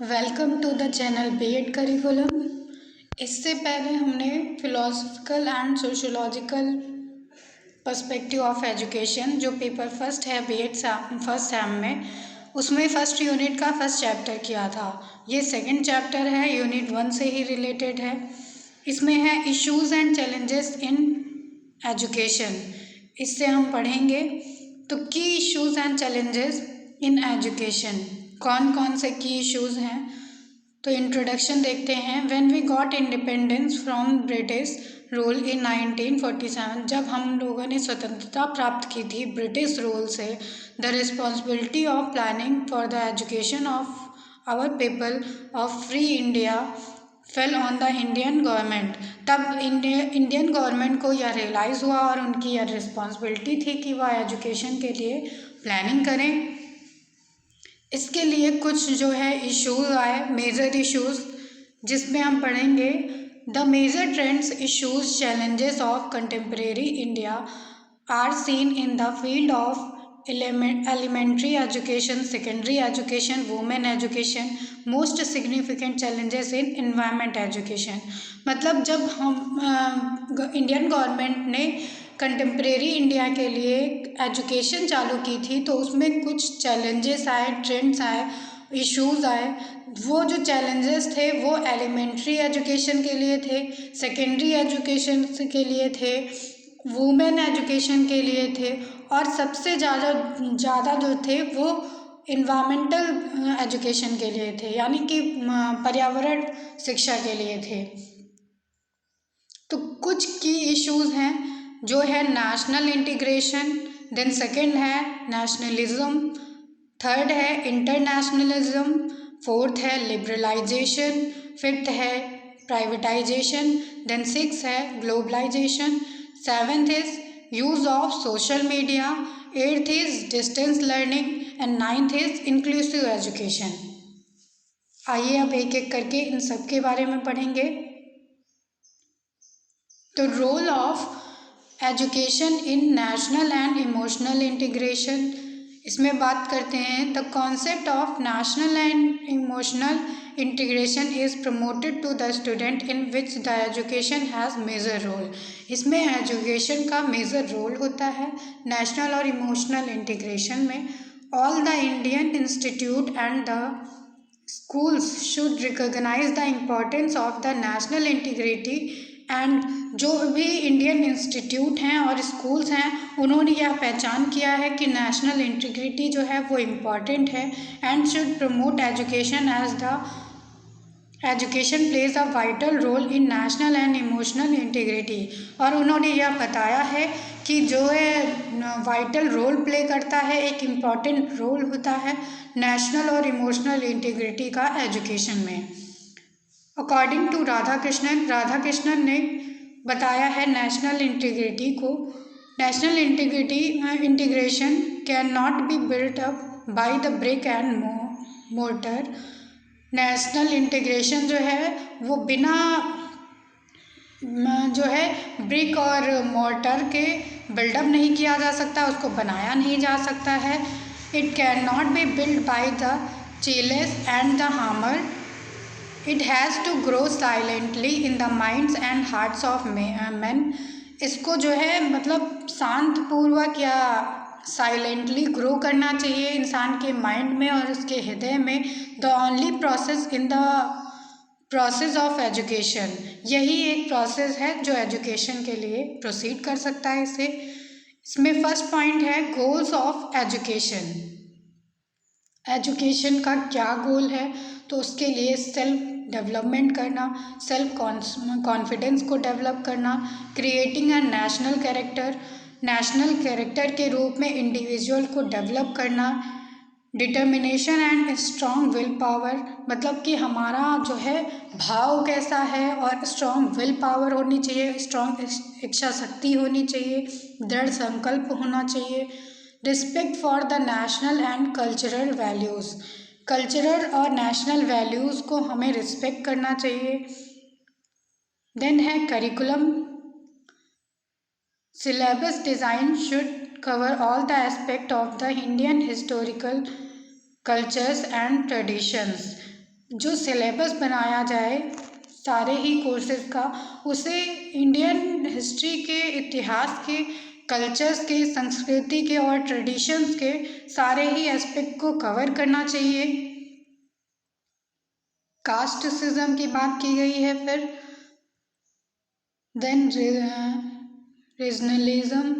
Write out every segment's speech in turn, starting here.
Welcome to the channel BEd curriculum. इससे पहले हमने philosophical and sociological perspective of education जो पेपर फर्स्ट है बीएड फर्स्ट सेम में, उसमें फर्स्ट यूनिट का फर्स्ट चैप्टर किया था। ये सेकंड चैप्टर है, यूनिट 1 से ही रिलेटेड है। इसमें है issues and challenges in education. इससे हम पढ़ेंगे तो की issues and challenges in education कौन कौन से की इश्यूज हैं। तो इंट्रोडक्शन देखते हैं। When we got independence from British rule in 1947, जब हम लोगों ने स्वतंत्रता प्राप्त की थी ब्रिटिश रूल से, the responsibility of planning for the education of our people of free India fell on the Indian government. तब इंडियन गवर्नमेंट को यह रियलाइज़ हुआ और उनकी यह रिस्पॉन्सिबिलिटी थी कि वह एजुकेशन के लिए प्लानिंग करें। इसके लिए कुछ जो है इश्यूज आए, मेजर इश्यूज, जिसमें हम पढ़ेंगे the major trends, issues, challenges of contemporary India are seen in the field of elementary education, secondary education, women education, most significant challenges in environment education. मतलब जब हम इंडियन गवर्नमेंट ने contemporary India के लिए education चालू की थी तो उसमें कुछ चैलेंजेस आए, ट्रेंड्स आए, इश्यूज आए। वो जो चैलेंजेस थे वो एलिमेंट्री एजुकेशन के लिए थे, सेकेंडरी एजुकेशन के लिए थे, वुमेन एजुकेशन के लिए थे, और सबसे ज़्यादा जो थे वो इन्वामेंटल एजुकेशन के लिए थे, यानी कि पर्यावरण शिक्षा के लिए थे। तो कुछ की इश्यूज हैं जो है नेशनल इंटीग्रेशन, देन सेकंड है नेशनलिज्म, थर्ड है इंटरनेशनलिज्म, फोर्थ है लिबरलाइजेशन, फिफ्थ है प्राइवेटाइजेशन, देन सिक्स है globalisation, seventh is use of social media, eighth is distance learning and ninth is inclusive education. आइए अब एक एक करके इन सब के बारे में पढ़ेंगे। तो role of education in national and emotional integration, इसमें बात करते हैं the concept of national and emotional integration is promoted to the student in which the education has major role. इसमें एजुकेशन का मेजर रोल होता है नेशनल और emotional integration में। All the Indian institute and द schools should recognize the importance of the national integrity and जो भी Indian institute हैं और स्कूल्स हैं उन्होंने यह पहचान किया है कि नेशनल इंटीग्रिटी जो है वो इम्पॉर्टेंट है and should promote education as the education plays a vital role in national and emotional integrity. और उन्होंने यह बताया है कि जो है वाइटल रोल प्ले करता है, एक इम्पॉर्टेंट रोल होता है नेशनल और इमोशनल इंटीग्रिटी का एजुकेशन में। अकॉर्डिंग टू राधाकृष्णन ने बताया है नेशनल इंटीग्रिटी को, national integration can not be built up by the brick and mortar. National integration जो है वो बिना जो है ब्रिक और मोर्टर के बिल्डअप नहीं किया जा सकता, उसको बनाया नहीं जा सकता है। It can not be build by the chisels and the hammer, it has to grow silently in the minds and hearts of man. इसको जो है मतलब शांतपूर्वक या साइलेंटली ग्रो करना चाहिए इंसान के माइंड में और उसके हृदय में। The only process in the process of education, यही एक प्रोसेस है जो एजुकेशन के लिए प्रोसीड कर सकता है इसे। इसमें फर्स्ट पॉइंट है गोल्स ऑफ एजुकेशन। एजुकेशन का क्या गोल है? तो उसके लिए सेल्फ डेवलपमेंट करना, सेल्फ कॉन्फिडेंस को डेवलप करना, क्रिएटिंग अ नेशनल कैरेक्टर के रूप में इंडिविजुअल को डेवलप करना, determination and strong will power, मतलब कि हमारा जो है भाव कैसा है और स्ट्रॉन्ग विल पावर होनी चाहिए, स्ट्रॉन्ग इच्छा शक्ति होनी चाहिए, दृढ़ संकल्प होना चाहिए। Respect for the national and cultural values, cultural और नेशनल वैल्यूज़ को हमें रिस्पेक्ट करना चाहिए। देन है curriculum, syllabus design should cover all the aspect of the Indian historical cultures and traditions. जो सिलेबस बनाया जाए सारे ही कोर्सेज का, उसे इंडियन हिस्ट्री के, इतिहास के, कल्चर्स के, संस्कृति के और ट्रेडिशंस के सारे ही एस्पेक्ट को कवर करना चाहिए। कास्टिज्म की बात की गई है। फिर then regionalism,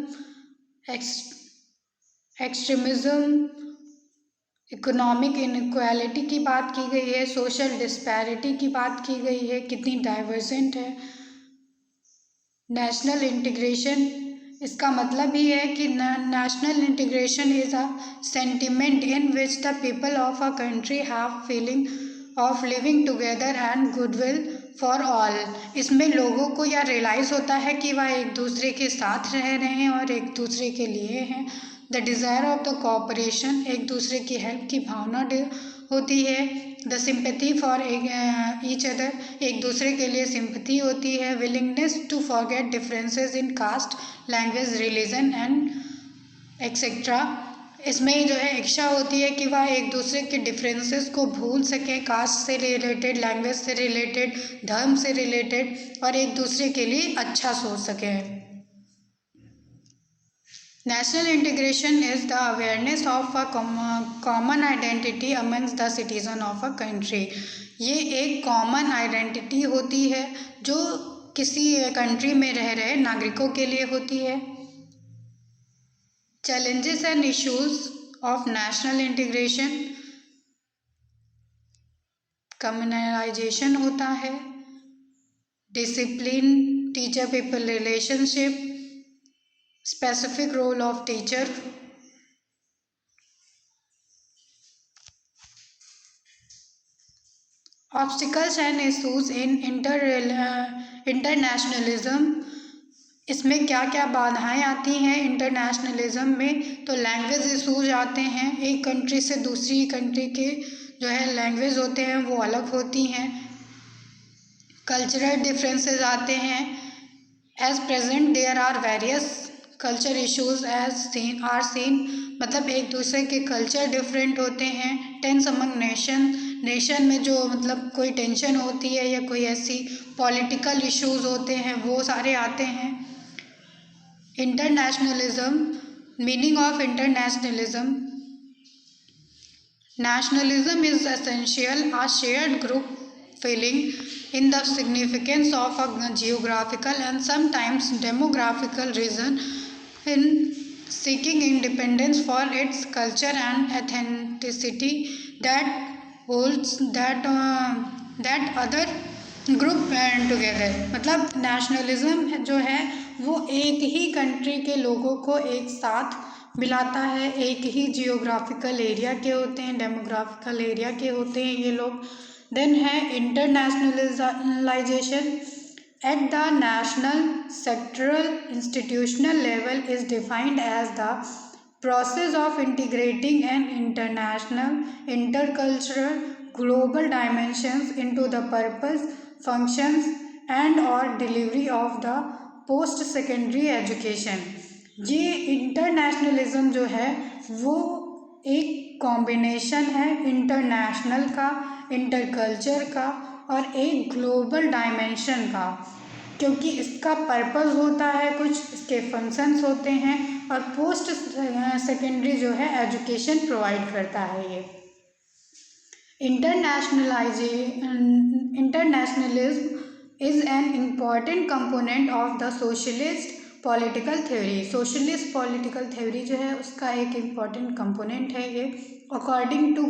extremism, economic inequality की बात की गई है, सोशल डिस्पैरिटी की बात की गई है, कितनी डाइवर्जेंट है। नेशनल इंटीग्रेशन, इसका मतलब ही है कि national integration is a sentiment in which the people of a country have feeling of living together and goodwill for all. इसमें लोगों को यह रियलाइज़ होता है कि वह एक दूसरे के साथ रह रहे हैं और एक दूसरे के लिए हैं। The desire of the cooperation, एक दूसरे की हेल्प की भावना होती है। The sympathy for each other, एक दूसरे के लिए सिंपैथी होती है। Willingness to forget differences in caste, language, religion and etcetera. इसमें जो है इच्छा होती है कि वह एक दूसरे के डिफरेंसेस को भूल सकें, कास्ट से रिलेटेड, लैंग्वेज से रिलेटेड, धर्म से रिलेटेड, और एक दूसरे के लिए अच्छा सोच सकें। National integration is the awareness of a common identity amongst the citizen of a country। ये एक कॉमन आइडेंटिटी होती है जो किसी कंट्री में रह रहे नागरिकों के लिए होती है। Challenges and issues of national integration, communalisation होता है, discipline, teacher people relationship, specific role of teacher, obstacles and issues in internationalism। इसमें क्या क्या बाधाएं आती हैं इंटरनेशनलिज्म में? तो लैंग्वेज इशूज आते हैं, एक कंट्री से दूसरी कंट्री के जो है लैंग्वेज होते हैं वो अलग होती हैं। कल्चरल डिफरेंसेस आते हैं। As present there are various culture issues as seen, मतलब एक दूसरे के कल्चर डिफरेंट होते हैं। टेंस अमंग नेशन में जो मतलब कोई टेंशन होती है या कोई ऐसी पॉलिटिकल इश्यूज होते हैं वो सारे आते हैं। Internationalism, meaning of internationalism, nationalism is essential a shared group feeling in the significance of a geographical and sometimes demographical region in seeking independence for its culture and authenticity that holds that other group band together. मतलब nationalism जो है वो एक ही country के लोगों को एक साथ मिलाता है, एक ही जियोग्राफिकल एरिया के होते हैं, डेमोग्राफिकल एरिया के होते हैं ये लोग। देन है internationalisation, at the national, sectoral, institutional level is defined as the process of integrating an international, intercultural, global dimensions into the purpose, functions and or delivery of the post secondary education। ये internationalism जो है वो एक combination है international का, interculture का और एक ग्लोबल डायमेंशन का, क्योंकि इसका पर्पस होता है कुछ, इसके फंक्शंस होते हैं और पोस्ट सेकेंडरी जो है एजुकेशन प्रोवाइड करता है ये। Internationalism is an important component of the socialist political theory. Socialist political theory जो है उसका एक इम्पॉर्टेंट कंपोनेंट है ये। अकॉर्डिंग टू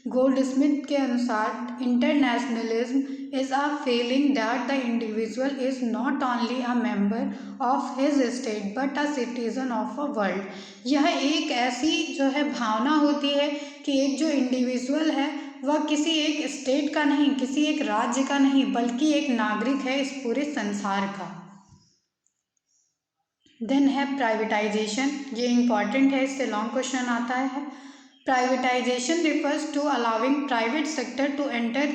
गोल्ड स्मिथ के अनुसार internationalism is a feeling that the individual is not only a member of his state but a citizen of a world। यह एक ऐसी जो है भावना होती है कि एक जो इंडिविजुअल है वह किसी एक स्टेट का नहीं, किसी एक राज्य का नहीं, बल्कि एक नागरिक है इस पूरे संसार का। देन है प्राइवेटाइजेशन, ये इम्पॉर्टेंट है, इससे लॉन्ग क्वेश्चन आता है। Privatisation refers to allowing private sector to enter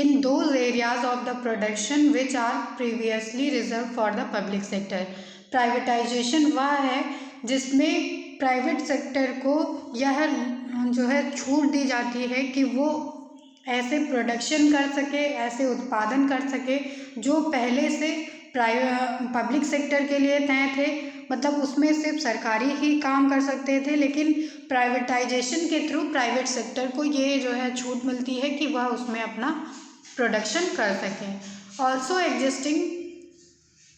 in those areas of the production which are previously reserved for the public sector। Privatisation वह है जिसमें प्राइवेट सेक्टर को यह जो है छूट दी जाती है कि वो ऐसे प्रोडक्शन कर सके, ऐसे उत्पादन कर सके जो पहले से पब्लिक सेक्टर के लिए तय थे, मतलब उसमें सिर्फ सरकारी ही काम कर सकते थे, लेकिन प्राइवेटाइजेशन के थ्रू प्राइवेट सेक्टर को ये जो है छूट मिलती है कि वह उसमें अपना प्रोडक्शन कर सकें। Also existing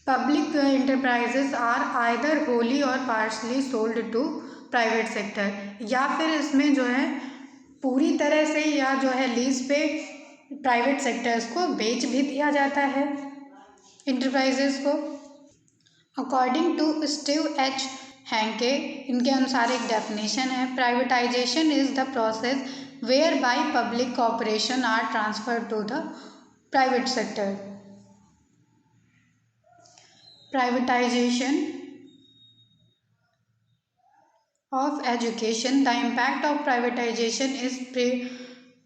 public enterprises are either wholly or partly sold to private sector, या फिर इसमें जो है पूरी तरह से या जो है लीज पे प्राइवेट सेक्टर्स को बेच भी दिया जाता है इंटरप्राइजेस को। According to Steve H Hanke, इनके अनुसार एक डेफिनेशन है, privatisation is the process whereby public corporation are transfer to the private sector. Privatisation of education, the impact of privatization is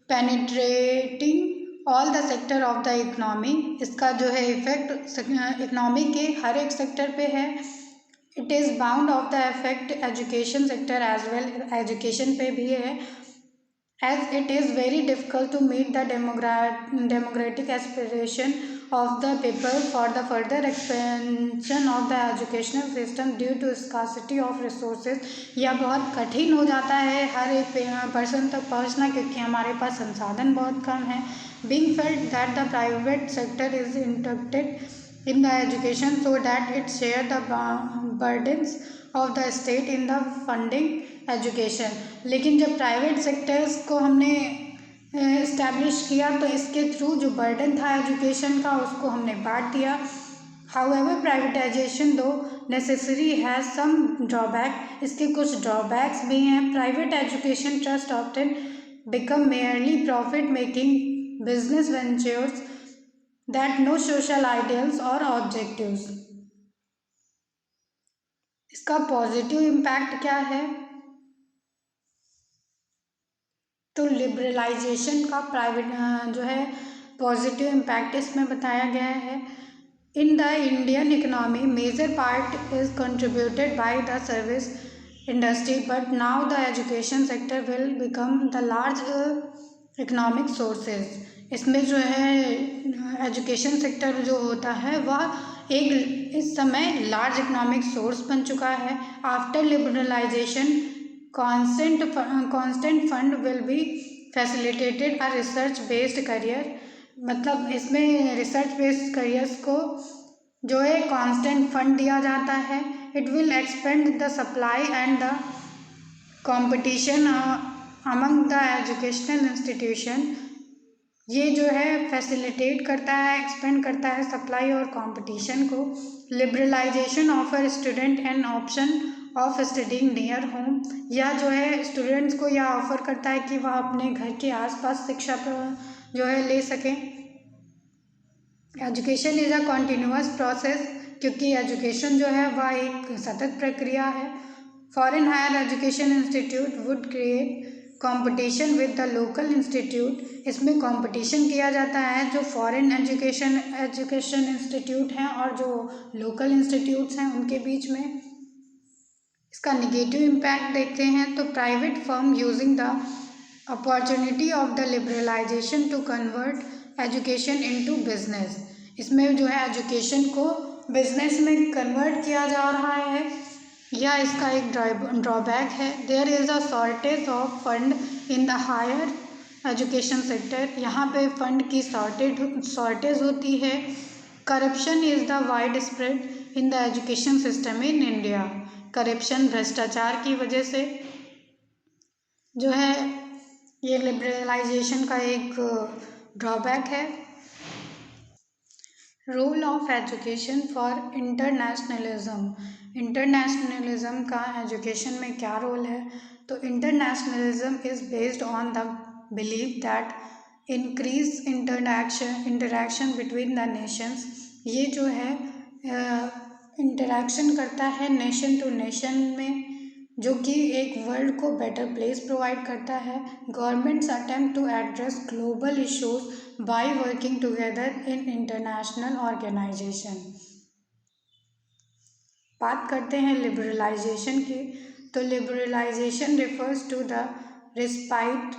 penetrating all the sector of the economy। इसका जो है effect economy के हर एक sector पे है। It is bound of the effect education sector as well, education पे भी है, as it is very difficult to meet the democratic aspiration of the people for the further expansion of the educational system due to scarcity of resources। यह बहुत कठिन हो जाता है हर एक पर्सन तक पहुंचना, क्योंकि हमारे पास संसाधन बहुत कम है। being felt that the private sector is interested in the education so that it share the burdens of the state in the funding education. लेकिन जब प्राइवेट सेक्टर्स को हमने इस्टेब्लिश किया तो इसके थ्रू जो बर्डन था एजुकेशन का उसको हमने बांट दिया। However privatisation though necessary has some drawback, इसके कुछ ड्रॉबैक्स भी हैं। Private education trust often become merely profit making business ventures that no social ideals और ऑब्जेक्टिव्स। इसका पॉजिटिव इम्पैक्ट क्या है? तो लिबरलाइजेशन का प्राइवेट जो है पॉजिटिव इम्पैक्ट इसमें बताया गया है। In the Indian economy major part is contributed by the service industry, but now the education sector will become the large economic sources. इसमें जो है एजुकेशन सेक्टर जो होता है वह एक इस समय लार्ज इकोनॉमिक सोर्स बन चुका है। After liberalisation constant fund will be facilitated a research based career, मतलब इसमें रिसर्च बेस्ड करियर्स को जो है कांस्टेंट फंड दिया जाता है। It will expand the supply and the competition among the educational institution. ये जो है फैसिलिटेट करता है, एक्सपेंड करता है सप्लाई और कंपटीशन को। Liberalisation offer student an option of studying near home, या जो है स्टूडेंट्स को यह ऑफर करता है कि वह अपने घर के आसपास शिक्षा जो है ले सकें। Education is a continuous process, क्योंकि एजुकेशन जो है वह एक सतत प्रक्रिया है। Foreign higher education institute would create competition with the local institute, इसमें कंपटीशन किया जाता है जो फॉरेन एजुकेशन इंस्टीट्यूट हैं और जो लोकल इंस्टीट्यूट्स हैं उनके बीच में। इसका निगेटिव इम्पैक्ट देखते हैं तो private firm using the opportunity of the liberalisation to convert education into business, इसमें जो है एजुकेशन को बिजनेस में कन्वर्ट किया जा रहा है, यह इसका एक ड्रॉबैक है। There is a shortage of fund in the higher education sector, यहाँ पे फंड की शॉर्टेज होती है। Corruption is the wide spread in the education system in India, corruption भ्रष्टाचार की वजह से जो है ये लिबरलाइजेशन का एक ड्रॉबैक है। Role of education for internationalism, internationalism का एजुकेशन में क्या रोल है? तो internationalism is based on the believe that increase interaction between the nations, ये जो है इंटरैक्शन करता है नेशन टू नेशन में, जो कि एक वर्ल्ड को बेटर प्लेस प्रोवाइड करता है। Governments attempt to address global issues by working together in international organisation. बात करते हैं लिबरलाइजेशन की, तो liberalisation refers to the respite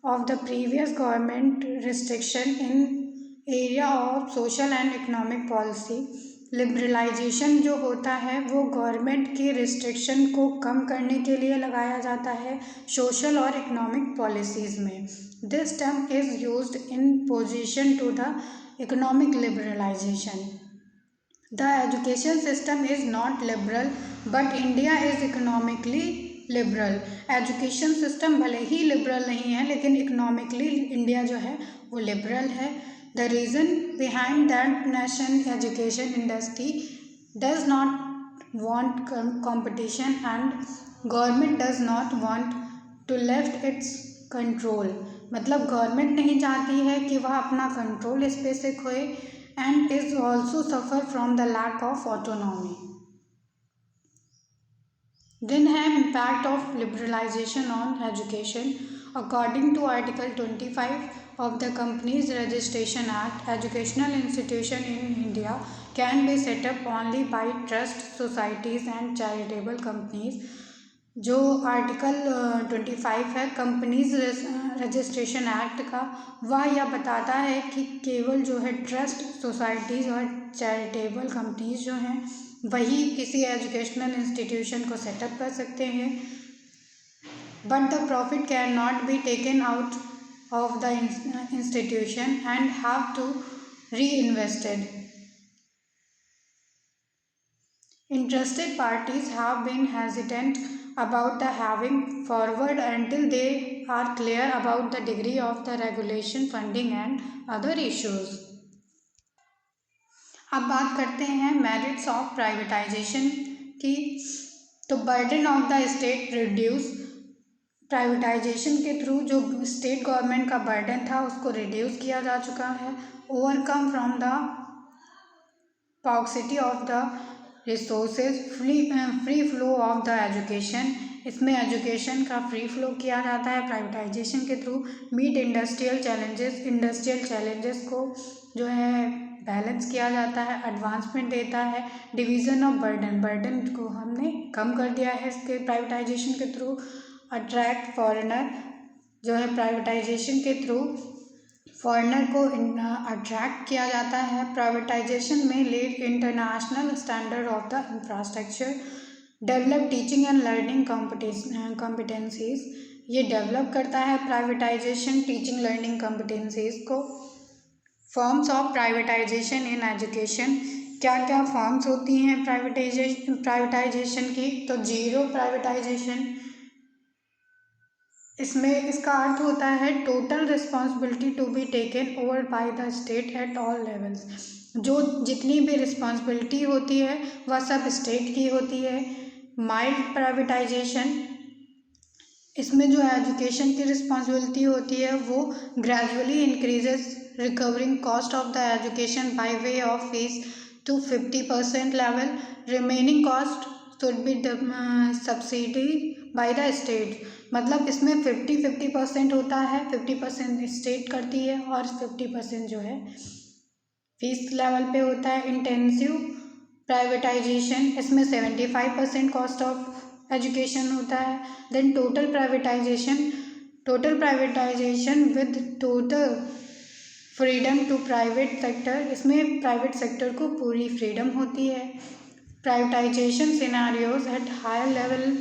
of the previous government restriction in area of social and economic policy. Liberalisation जो होता है वो government के रिस्ट्रिक्शन को कम करने के लिए लगाया जाता है सोशल और इकोनॉमिक पॉलिसीज़ में. This term is used in position to the economic liberalisation. The education system is not liberal, but India is economically liberal. Education system भले ही लिबरल नहीं है लेकिन इकोनॉमिकली इंडिया जो है वो लिबरल है. The reason behind that nation education industry does not want competition and government does not want to left its control. मतलब government नहीं चाहती है कि वह अपना कंट्रोल इस पे से खोए and is also suffer from the lack of autonomy. Then have impact of liberalization on education. According to Article 25 of the Companies Registration Act, educational institution in India can be set up only by trust societies and charitable companies. जो article 25 है companies registration act का, वह यह बताता है कि केवल जो है ट्रस्ट सोसाइटीज़ और चैरिटेबल कंपनीज जो हैं वही किसी एजुकेशनल इंस्टीट्यूशन को सेटअप कर सकते हैं. But the profit can not be taken out of the institution and have to reinvested. Interested parties have been hesitant about the having forward until they are clear about the degree of the regulation, funding and other issues. अब बात करते हैं merits of privatization की. तो burden of the state reduce. Privatization के through जो state government का burden था उसको रिड्यूस किया जा चुका है. Overcome from the paucity of the resources, free flow of the education. इसमें एजुकेशन का फ्री फ्लो किया जाता है प्राइवेटाइजेशन के थ्रू. मीट इंडस्ट्रियल चैलेंजेस को जो है बैलेंस किया जाता है, एडवांसमेंट देता है. डिवीज़न ऑफ बर्डन को हमने कम कर दिया है इसके प्राइवेटाइजेशन के थ्रू. अट्रैक्ट फॉरेनर, जो है प्राइवेटाइजेशन के थ्रू फॉरेनर को अट्रैक्ट किया जाता है. प्राइवेटाइजेशन में lead international standard of the infrastructure. Develop teaching and learning competencies. ये डेवलप करता है प्राइवेटाइजेशन टीचिंग लर्निंग कॉम्पिटेंसीज को. Forms of privatisation in education. क्या क्या फॉर्म्स होती हैं प्राइवेटाइजेशन की. तो जीरो प्राइवेटाइजेशन, इसमें इसका अर्थ होता है total responsibility to be taken over by the state at all levels. जो जितनी भी रिस्पॉन्सिबिलिटी होती है वह सब स्टेट की होती है. माइल्ड प्राइवेटाइजेशन, इसमें जो एजुकेशन की रिस्पॉन्सिबिलिटी होती है वो gradually increases recovering cost of the education by way of fees to 50% level. Remaining cost should be subsidy by the state. मतलब इसमें 50% होता है, 50% स्टेट करती है और 50% जो है फीस लेवल पे होता है. इंटेंसिव प्राइवेटाइजेशन, इसमें 75% कॉस्ट ऑफ एजुकेशन होता है. Then total privatisation with total freedom to private sector. इसमें प्राइवेट सेक्टर को पूरी फ्रीडम होती है. Privatisation scenarios at higher level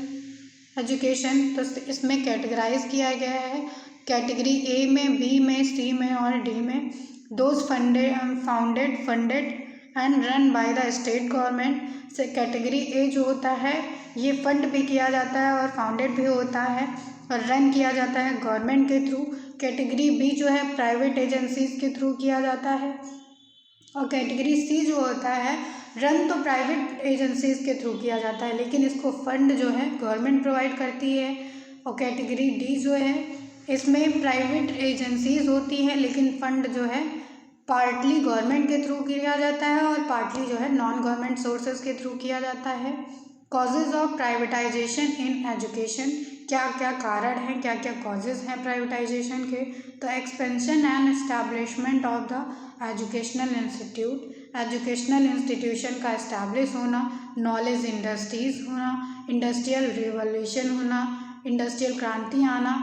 education, तो इसमें कैटेगराइज किया गया है कैटेगरी ए में, बी में, सी में और डी में. Those funded and run by the state government. से कैटेगरी ए जो होता है ये फंड भी किया जाता है और फाउंडेड भी होता है और रन किया जाता है गवर्नमेंट के थ्रू. कैटेगरी बी जो है प्राइवेट एजेंसीज के थ्रू किया जाता है. और कैटेगरी सी जो होता है रन तो प्राइवेट एजेंसीज के थ्रू किया जाता है लेकिन इसको फंड जो है गवर्नमेंट प्रोवाइड करती है. और कैटेगरी डी जो है इसमें प्राइवेट एजेंसीज होती हैं लेकिन फंड जो है पार्टली गवर्नमेंट के थ्रू किया जाता है और पार्टली जो है नॉन गवर्नमेंट सोर्सेज के थ्रू किया जाता है. Causes of privatisation in education, क्या क्या कारण हैं, क्या क्या कॉजेज हैं प्राइवेटाइजेशन के. तो expansion and establishment of the educational institute, educational institution का इस्टेब्लिश होना. नॉलेज इंडस्ट्रीज होना, इंडस्ट्रियल रिवॉल्यूशन होना, इंडस्ट्रियल क्रांति आना.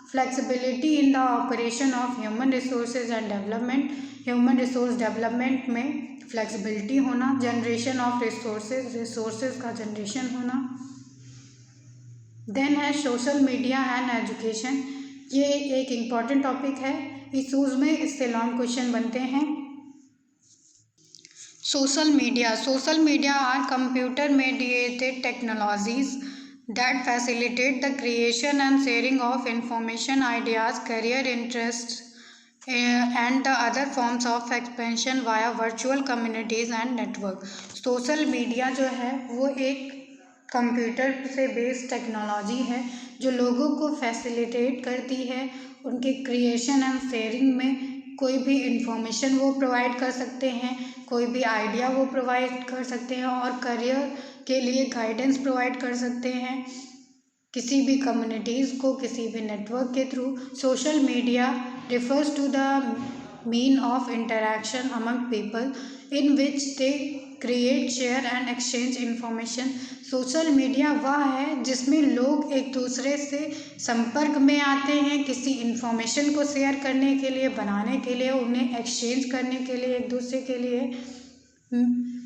Flexibility in the operation of human resources and development, human resource development में फ्लेक्सिबिलिटी होना। जनरेशन ऑफ रिसोर्सेज, रिसोर्सेज का generation होना। देन है सोशल मीडिया एंड एजुकेशन, ये एक इम्पॉर्टेंट टॉपिक है इस यूज में, इससे लॉन्ग क्वेश्चन बनते हैं। Social media are computer mediated technologies that facilitate the creation and sharing of information, ideas, career interests, and the other forms of expansion via virtual communities and network। Social media जो है वो एक computer से based technology है जो लोगों को facilitate करती है उनके क्रिएशन एंड शेयरिंग में। कोई भी इंफॉर्मेशन वो प्रोवाइड कर सकते हैं, कोई भी आइडिया वो प्रोवाइड कर सकते हैं और करियर के लिए गाइडेंस प्रोवाइड कर सकते हैं किसी भी कम्युनिटीज़ को, किसी भी नेटवर्क के थ्रू। Social media refers to the mean of interaction among people in which they create, share and exchange information. Social media वह है जिसमें लोग एक दूसरे से संपर्क में आते हैं किसी इंफॉर्मेशन को शेयर करने के लिए, बनाने के लिए, उन्हें एक्सचेंज करने के लिए एक दूसरे के लिए।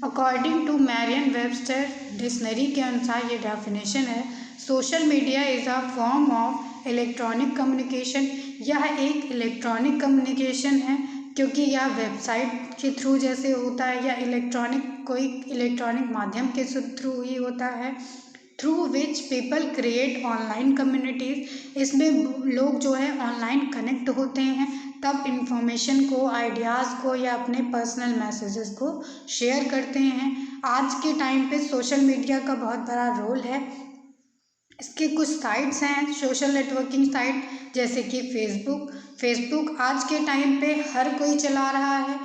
According to Merriam Webster dictionary के अनुसार ये डेफिनेशन है, social media is a form of electronic communication. यह एक इलेक्ट्रॉनिक कम्युनिकेशन है क्योंकि यह वेबसाइट के थ्रू जैसे होता है या कोई इलेक्ट्रॉनिक माध्यम के थ्रू ही होता है। Through which people create online communities, इसमें लोग जो है ऑनलाइन कनेक्ट होते हैं तब इंफॉर्मेशन को, आइडियाज़ को या अपने पर्सनल मैसेजेस को शेयर करते हैं। आज के टाइम पे सोशल मीडिया का बहुत बड़ा रोल है। इसके कुछ साइट्स हैं सोशल नेटवर्किंग साइट, जैसे कि फेसबुक आज के टाइम पे हर कोई चला रहा है,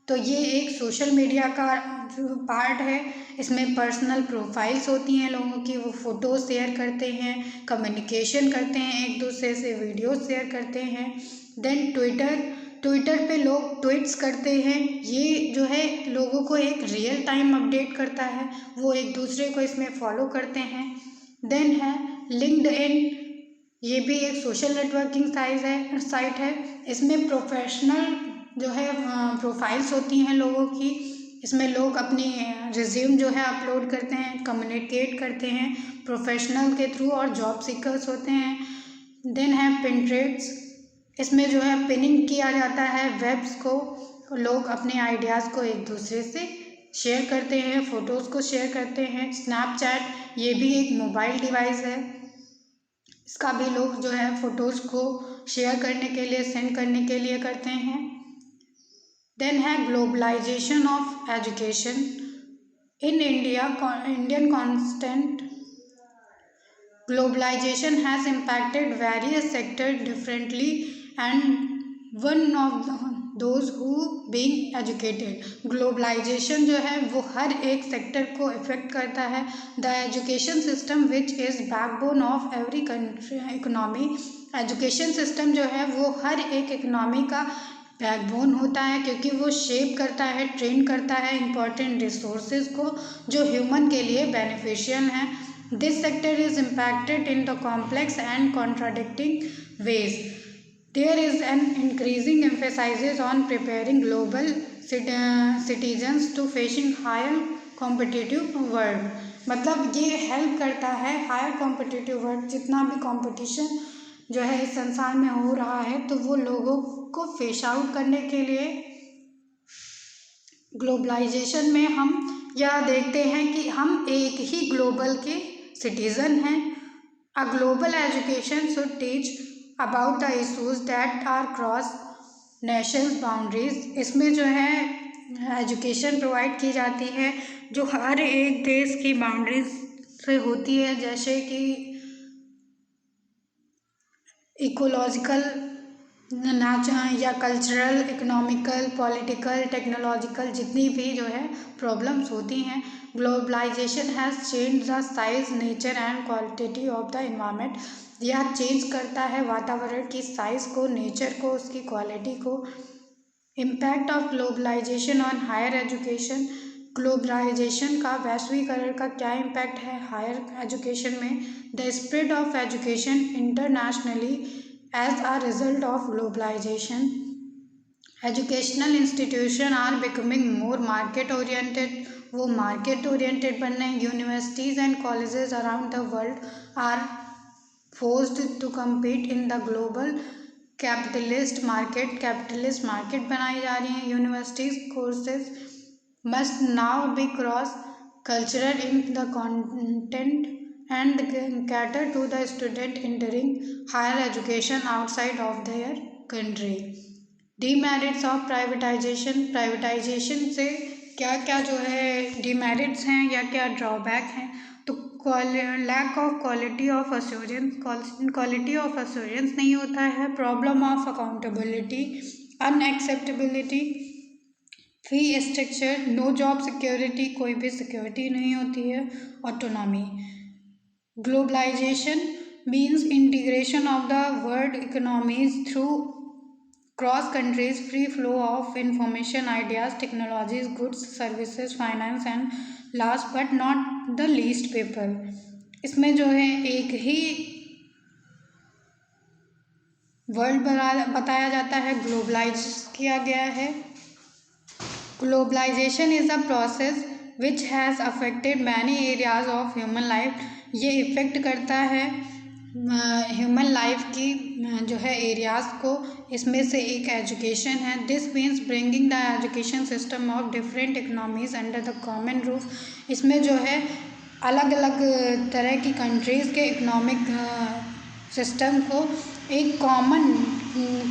तो ये एक सोशल मीडिया का जो पार्ट है। इसमें पर्सनल प्रोफाइल्स होती हैं लोगों की, वो फ़ोटोज़ शेयर करते हैं, कम्युनिकेशन करते हैं, एक दूसरे से वीडियो शेयर करते हैं। देन ट्विटर पे लोग ट्वीट्स करते हैं, ये जो है लोगों को एक रियल टाइम अपडेट करता है, वो एक दूसरे को इसमें फॉलो करते हैं। देन है लिंक्डइन, ये भी एक सोशल नेटवर्किंग साइट है। इसमें प्रोफेशनल जो है प्रोफाइल्स होती हैं लोगों की, इसमें लोग अपनी रिज्यूम जो है अपलोड करते हैं, कम्युनिकेट करते हैं प्रोफेशनल के थ्रू और जॉब सीकर्स होते हैं। देन है पिंटरेस्ट, इसमें जो है पिनिंग किया जाता है वेब्स को, लोग अपने आइडियाज़ को एक दूसरे से शेयर करते हैं, फ़ोटोज़ को शेयर करते हैं। स्नैपचैट, ये भी एक मोबाइल डिवाइस है, इसका भी लोग जो है फ़ोटोज़ को शेयर करने के लिए, सेंड करने के लिए करते हैं। देन है globalisation of education in Indian constant. Globalization has impacted various sectors differently and one of those who being educated। Globalization जो है वो हर एक सेक्टर को इफेक्ट करता है। The education system which is backbone of every country economy। Education system जो है वो हर एक इकोनॉमी का बैकबोन होता है क्योंकि वो शेप करता है, ट्रेन करता है इम्पॉर्टेंट रिसोर्सेज को जो ह्यूमन के लिए बेनिफिशियल हैं। This sector is impacted in the complex and contradicting ways. There is an increasing emphasis on preparing global citizens to facing higher competitive world। मतलब ये हेल्प करता है हायर कॉम्पिटिटिव वर्ल्ड, जितना भी कंपटीशन जो है इस संसार में हो रहा है तो वो लोगों को फेस आउट करने के लिए ग्लोबलाइजेशन में हम यह देखते हैं कि हम एक ही ग्लोबल के सिटीज़न हैं। A global education should teach about the issues that are cross nations boundaries. इसमें जो है एजुकेशन प्रोवाइड की जाती है जो हर एक देश की बाउंड्रीज से होती है, जैसे कि इकोलॉजिकल या कल्चरल, इकोनॉमिकल, पॉलिटिकल, टेक्नोलॉजिकल, जितनी भी जो है प्रॉब्लम्स होती हैं। Globalisation has change the size, nature and quality of the environment. यह चेंज करता है वातावरण की साइज़ को, नेचर को, उसकी क्वालिटी को। Impact of globalization on higher education. Globalization का, वैश्वीकरण का क्या इम्पैक्ट है हायर एजुकेशन में। The spread of education internationally As a result of globalization, educational institution are becoming more market oriented, वो मार्केट ओरिएंटेड बन रहे हैं. Universities and colleges around the world are forced to compete in the global capitalist market बनाई जा रही हैं. Universities courses must now be cross cultural in the content and cater to the student entering higher education outside of their country. Demerits of privatisation से क्या क्या जो है demerits हैं या क्या ड्रॉबैक हैं. तो lack of quality of assurance नहीं होता है. Problem of accountability, unacceptability, fee structure, no job security, कोई भी सिक्योरिटी नहीं होती है. Autonomy. Globalization means integration of the world economies through cross countries free flow of information, ideas, technologies, goods, services, finance and last but not the least people. इसमें जो है एक ही world बताया जाता है, ग्लोबलाइज किया गया है. Globalisation is a process which has affected many areas of human life. ये इफ़ेक्ट करता है ह्यूमन लाइफ की जो है एरियाज़ को. इसमें से एक एजुकेशन है. This means bringing the education system of different economies under the common roof. इसमें जो है अलग अलग तरह की कंट्रीज़ के इकनॉमिक सिस्टम को एक कॉमन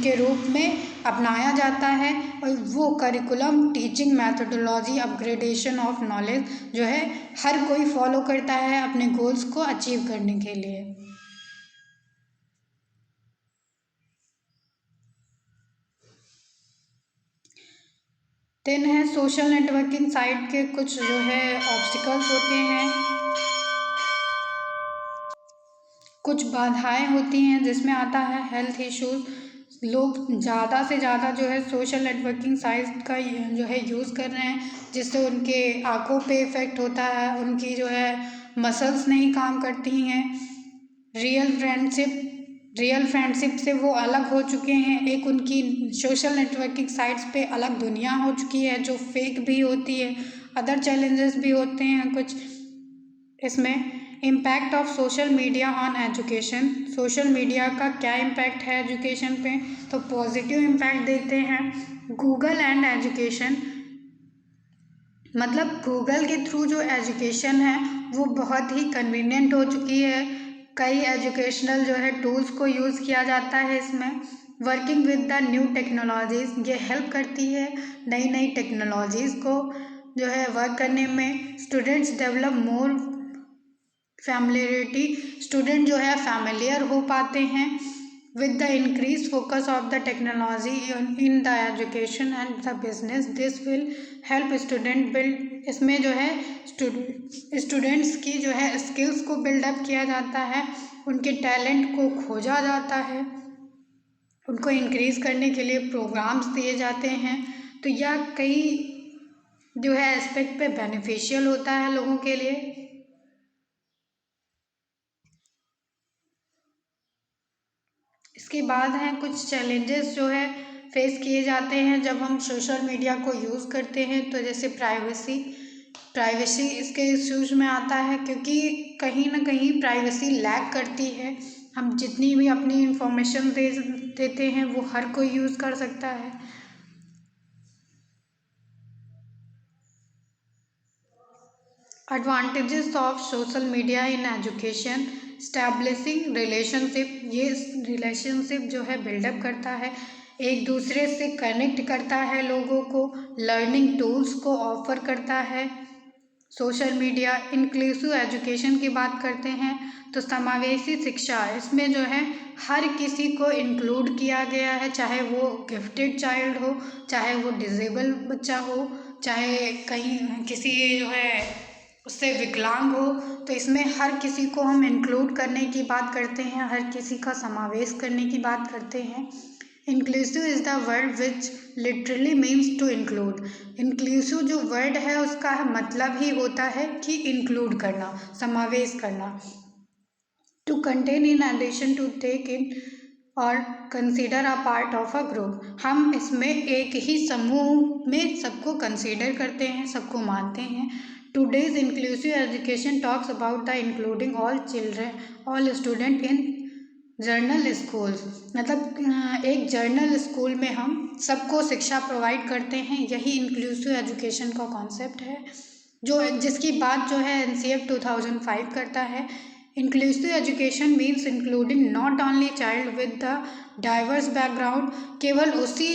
के रूप में अपनाया जाता है. और वो curriculum, teaching methodology, upgradation of knowledge जो है हर कोई फॉलो करता है अपने गोल्स को अचीव करने के लिए. देन है सोशल नेटवर्किंग साइट के कुछ जो है ऑब्स्टिकल्स होते हैं, कुछ बाधाएं होती हैं, जिसमें आता है हेल्थ इश्यूज. लोग ज़्यादा से ज़्यादा जो है सोशल नेटवर्किंग साइट का जो है यूज़ कर रहे हैं, जिससे उनके आँखों पे इफ़ेक्ट होता है, उनकी जो है मसल्स नहीं काम करती हैं. रियल फ्रेंडशिप से वो अलग हो चुके हैं. एक उनकी सोशल नेटवर्किंग साइट्स पे अलग दुनिया हो चुकी है जो फेक भी होती है. अदर चैलेंजेस भी होते हैं कुछ इसमें. Impact of social media on education. Social media का क्या इम्पैक्ट है एजुकेशन पे, तो पॉजिटिव इम्पैक्ट देते हैं. गूगल एंड एजुकेशन, मतलब गूगल के थ्रू जो एजुकेशन है वो बहुत ही कन्वीनियंट हो चुकी है. कई एजुकेशनल जो है टूल्स को यूज़ किया जाता है इसमें. Working with the new technologies, ये हेल्प करती है नई नई टेक्नोलॉजीज़ को जो है वर्क करने में. स्टूडेंट्स डेवलप मोर फैमिलियरिटी, स्टूडेंट जो है फैमिलियर हो पाते हैं with the increase focus of the technology in the education and the business. This will help student build. इसमें जो है स्टूडेंट्स की जो है स्किल्स को बिल्डअप किया जाता है, उनके टैलेंट को खोजा जाता है, उनको इंक्रीज करने के लिए प्रोग्राम्स दिए जाते हैं. तो यह कई जो है एस्पेक्ट पे बेनिफिशियल होता है लोगों के लिए. इसके बाद हैं कुछ चैलेंजेस जो है फेस किए जाते हैं जब हम सोशल मीडिया को यूज़ करते हैं. तो जैसे प्राइवेसी इसके इश्यूज में आता है, क्योंकि कहीं ना कहीं प्राइवेसी लैग करती है. हम जितनी भी अपनी इंफॉर्मेशन देते हैं वो हर कोई यूज़ कर सकता है. Advantages of social media in education. Establishing relationship, ये रिलेशनशिप जो है बिल्डअप करता है, एक दूसरे से कनेक्ट करता है लोगों को, लर्निंग टूल्स को ऑफर करता है. Social media. इंक्लूसिव एजुकेशन की बात करते हैं तो समावेशी शिक्षा, इसमें जो है हर किसी को इंक्लूड किया गया है, चाहे वो गिफ्टेड चाइल्ड हो, चाहे वो डिसेबल बच्चा हो, चाहे कहीं किसी जो है उससे विकलांग हो. तो इसमें हर किसी को हम इंक्लूड करने की बात करते हैं, हर किसी का समावेश करने की बात करते हैं. Inclusive is the word which literally means to include. Inclusive जो वर्ड है उसका मतलब ही होता है कि इंक्लूड करना, समावेश करना. To contain in addition to take in or consider a part of a group. हम इसमें एक ही समूह में सबको कंसीडर करते हैं, सबको मानते हैं। Today's inclusive education talks about the including all children all student in journal school. मतलब एक जर्नल स्कूल में हम सबको शिक्षा प्रोवाइड करते हैं, यही इंक्लूसिव एजुकेशन का कॉन्सेप्ट है, जो जिसकी बात जो है NCF 2005 करता है। Inclusive education means including not only child with the diverse background. केवल उसी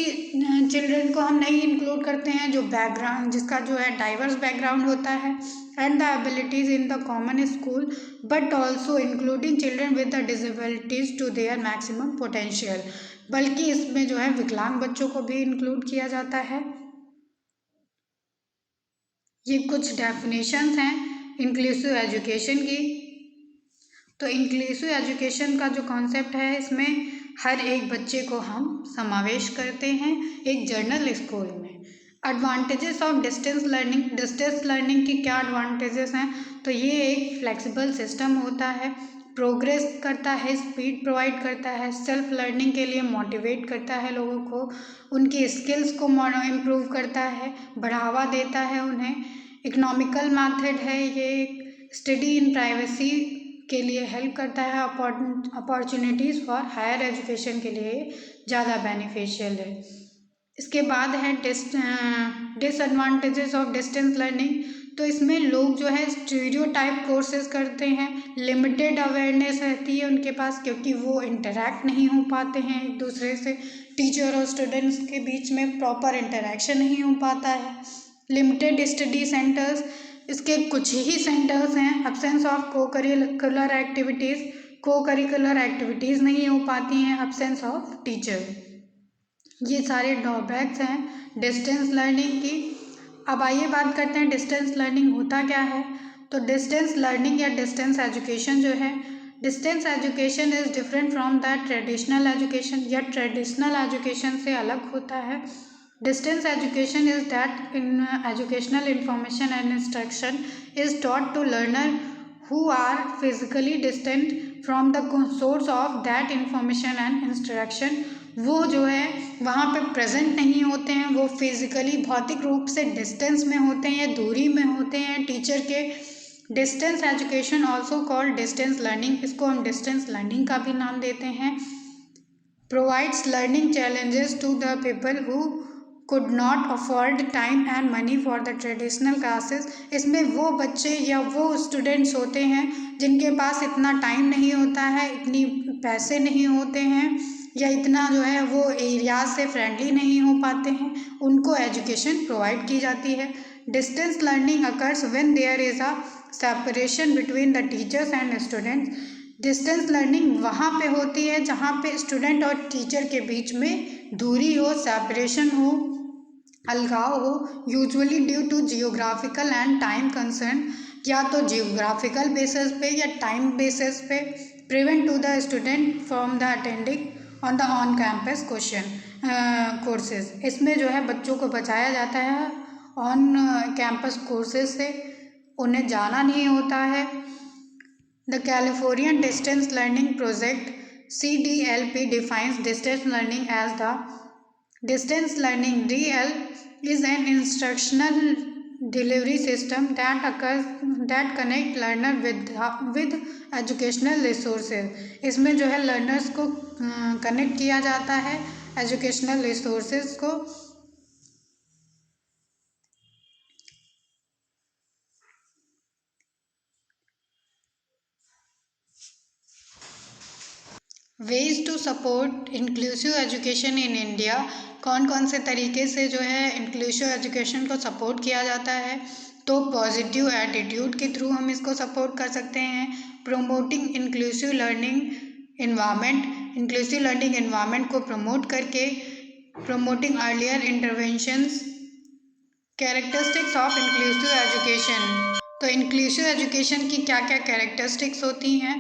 चिल्ड्रन को हम नहीं इंक्लूड करते हैं जो बैकग्राउंड जिसका जो है डाइवर्स बैकग्राउंड होता है and the abilities in the common school, but also including children with the disabilities to their maximum potential. बल्कि इसमें जो है विकलांग बच्चों को भी इंक्लूड किया जाता है। ये कुछ डेफिनेशंस हैं इंक्लूसिव एजुकेशन की। तो इंक्लूसिव एजुकेशन का जो कॉन्सेप्ट है, इसमें हर एक बच्चे को हम समावेश करते हैं एक जर्नल स्कूल में। Advantages of distance learning. Distance learning की क्या एडवांटेजेस हैं? तो ये एक फ्लेक्सिबल सिस्टम होता है, प्रोग्रेस करता है, स्पीड प्रोवाइड करता है, सेल्फ लर्निंग के लिए मोटिवेट करता है लोगों को, उनकी स्किल्स को इम्प्रूव करता है, बढ़ावा देता है उन्हें। इकोनॉमिकल मेथड है ये, स्टडी इन प्राइवेसी के लिए हेल्प करता है, अपॉर्चुनिटीज़ फॉर हायर एजुकेशन के लिए ज़्यादा बेनिफिशियल है। इसके बाद है डिसएडवांटेजेस ऑफ डिस्टेंस लर्निंग। तो इसमें लोग जो है स्टीरियोटाइप कोर्सेज करते हैं, लिमिटेड अवेयरनेस रहती है उनके पास, क्योंकि वो इंटरेक्ट नहीं हो पाते हैं एक दूसरे से, टीचर और स्टूडेंट्स के बीच में प्रॉपर इंटरेक्शन नहीं हो पाता है। लिमिटेड स्टडी सेंटर्स, इसके कुछ ही सेंटर्स हैं। एब्सेंस ऑफ को करिकुलर एक्टिविटीज़ नहीं हो पाती हैं, एब्सेंस ऑफ टीचर। ये सारे ड्रॉबैक्स हैं डिस्टेंस लर्निंग की। अब आइए बात करते हैं डिस्टेंस लर्निंग होता क्या है। तो डिस्टेंस लर्निंग या डिस्टेंस एजुकेशन जो है, distance education is different from the traditional education, या ट्रेडिशनल एजुकेशन से अलग होता है। Distance education is that in educational information and instruction is taught to learner who are physically distant from the source of that information and instruction। वो जो है वहाँ पे प्रेजेंट नहीं होते हैं, वो फिजिकली भौतिक रूप से डिस्टेंस में होते हैं या दूरी में होते हैं टीचर के। Distance education also called distance learning, इसको हम डिस्टेंस लर्निंग का भी नाम देते हैं। Provides learning challenges to the people who could not afford time and money for the traditional classes। इसमें वो बच्चे या वो स्टूडेंट्स होते हैं जिनके पास इतना टाइम नहीं होता है, इतनी पैसे नहीं होते हैं, या इतना जो है वो एरियाज से फ्रेंडली नहीं हो पाते हैं, उनको एजुकेशन प्रोवाइड की जाती है। Distance learning occurs when there is a separation between the teachers and students. Distance learning वहाँ पे होती है जहाँ पे स्टूडेंट और टीचर के बीच में दूरी हो, सेपरेशन हो, अलगाव हो, usually due to geographical and time concern, या तो जियोग्राफिकल बेसिस पे या टाइम बेसिस पे। Prevent to the student from the attending on the on campus courses. इसमें जो है बच्चों को बचाया जाता है ऑन कैंपस कोर्सेज से, उन्हें जाना नहीं होता है। The Californian distance learning project CDLP defines distance learning as the distance learning DL is an instructional delivery system that connect learner with educational resources। इसमें जो है लर्नर्स को कनेक्ट किया जाता है एजुकेशनल रिसोर्सेज को। Ways to support inclusive education in India. कौन कौन से तरीके से जो है इंक्लूसिव एजुकेशन को सपोर्ट किया जाता है? तो पॉजिटिव एटीट्यूड के थ्रू हम इसको सपोर्ट कर सकते हैं। Promoting inclusive learning environment, inclusive learning environment को प्रमोट करके। Promoting earlier interventions. Characteristics of inclusive education. तो इंक्लूसिव एजुकेशन की क्या क्या कैरेक्टरिस्टिक्स होती हैं?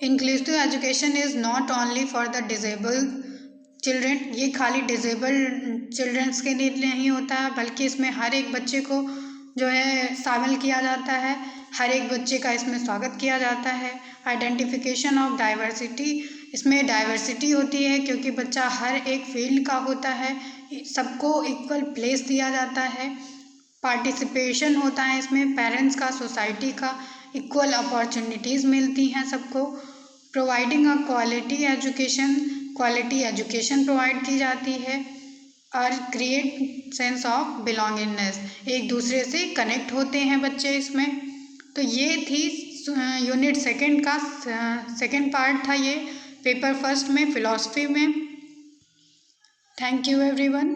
Inclusive education is not only for the disabled children, ये खाली डिजेबल्ड चिल्ड्रंस के लिए नहीं होता है, बल्कि इसमें हर एक बच्चे को जो है शामिल किया जाता है, हर एक बच्चे का इसमें स्वागत किया जाता है। आइडेंटिफिकेशन ऑफ डाइवर्सिटी इसमें डाइवर्सिटी होती है क्योंकि बच्चा हर एक फील्ड का होता है, सबको इक्वल प्लेस दिया जाता है। पार्टिसिपेशन होता है इसमें पेरेंट्स का, सोसाइटी का, इक्वल अपॉर्चुनिटीज़ मिलती हैं सबको। Providing a quality education provide की जाती है और क्रिएट सेंस ऑफ बिलोंगिंगनेस, एक दूसरे से कनेक्ट होते हैं बच्चे इसमें। तो ये थी यूनिट सेकंड का सेकंड पार्ट था ये पेपर फर्स्ट में, फिलॉसफी में। Thank you everyone.